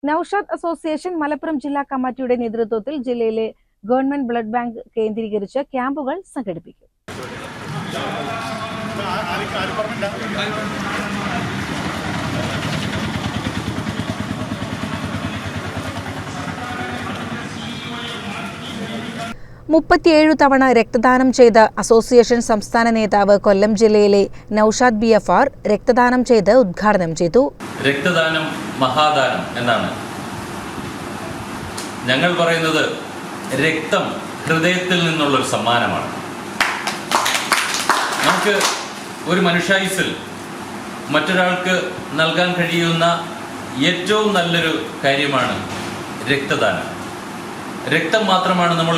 Naushad association Malappuram ജില്ലാ കമ്മിറ്റിയുടെ നേതൃത്വത്തിൽ ജില്ലയിലെ ഗവൺമെന്റ് ബ്ലഡ് ബാങ്ക് കേന്ദ്രീകരിച്ച് ക്യാമ്പുകൾ സംഘടിപ്പിക്കും. തവണ രക്തദാനം ചെയ്ത അസോസിയേഷൻ സംസ്ഥാന നേതാവ് കൊല്ലം ജില്ലയിലെ നൌഷാദ് BFR രക്തദാനം ചെയ്ത് ഉദ്ഘാടനം ചെയ്തു. രക്തദാനം മഹാദാനം എന്നാണ് ഞങ്ങൾ പറയുന്നത്. രക്തം ഹൃദയത്തിൽ നിന്നുള്ളൊരു സമ്മാനമാണ്. നമുക്ക് ഒരു മനുഷ്യായുസ്സിൽ മറ്റൊരാൾക്ക് നൽകാൻ കഴിയുന്ന ഏറ്റവും നല്ലൊരു കാര്യമാണ് രക്തദാനം. രക്തം മാത്രമാണ് നമ്മൾ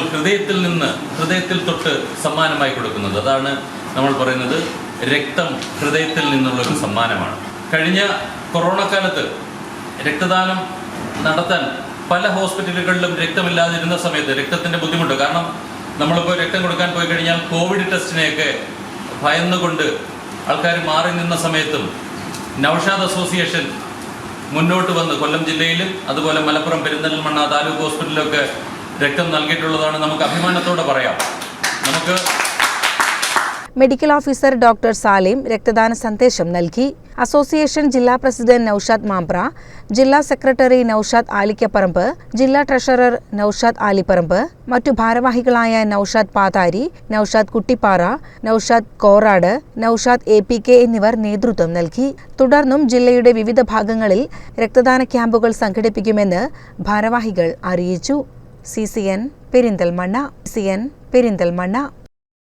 ഹൃദയത്തിൽ തൊട്ട് സമ്മാനമായി കൊടുക്കുന്നത്. അതാണ് നമ്മൾ പറയുന്നത് രക്തം ഹൃദയത്തിൽ നിന്നുള്ളൊരു സമ്മാനമാണ്. കഴിഞ്ഞ കൊറോണ കാലത്ത് രക്തദാനം നടത്താൻ പല ഹോസ്പിറ്റലുകളിലും രക്തമില്ലാതിരുന്ന സമയത്ത് രക്തത്തിൻ്റെ ബുദ്ധിമുട്ട് കാരണം നമ്മളിപ്പോൾ രക്തം കൊടുക്കാൻ പോയി കഴിഞ്ഞാൽ കോവിഡ് ടെസ്റ്റിനെയൊക്കെ ഭയന്നുകൊണ്ട് ആൾക്കാർ മാറി നിന്ന സമയത്തും നൌഷാദ് അസോസിയേഷൻ മുന്നോട്ട് വന്ന് കൊല്ലം ജില്ലയിലും അതുപോലെ മലപ്പുറം പെരിന്തൽമണ്ണ താലൂക്ക് ഹോസ്പിറ്റലിലൊക്കെ രക്തം നൽകിയിട്ടുള്ളതാണ്. നമുക്ക് അഭിമാനത്തോടെ പറയാം. മെഡിക്കൽ ഓഫീസർ ഡോക്ടർ സാലിം രക്തദാന സന്ദേശം നൽകി. അസോസിയേഷൻ ജില്ലാ പ്രസിഡന്റ് നൌഷാദ് മാമ്പ്ര, ജില്ലാ സെക്രട്ടറി നൌഷാദ് ആലിക്കപ്പറമ്പ്, ജില്ലാ ട്രഷറർ നൌഷാദ് ആലിപ്പറമ്പ്, മറ്റു ഭാരവാഹികളായ നൌഷാദ് പാതാരി, നൌഷാദ് കുട്ടിപ്പാറ, നൌഷാദ് കോറാട്, നൌഷാദ് APK എന്നിവർ നേതൃത്വം നൽകി. തുടർന്നും ജില്ലയുടെ വിവിധ ഭാഗങ്ങളിൽ രക്തദാന ക്യാമ്പുകൾ സംഘടിപ്പിക്കുമെന്ന് ഭാരവാഹികൾ അറിയിച്ചു. CCN പെരിന്തൽമണ്ണ.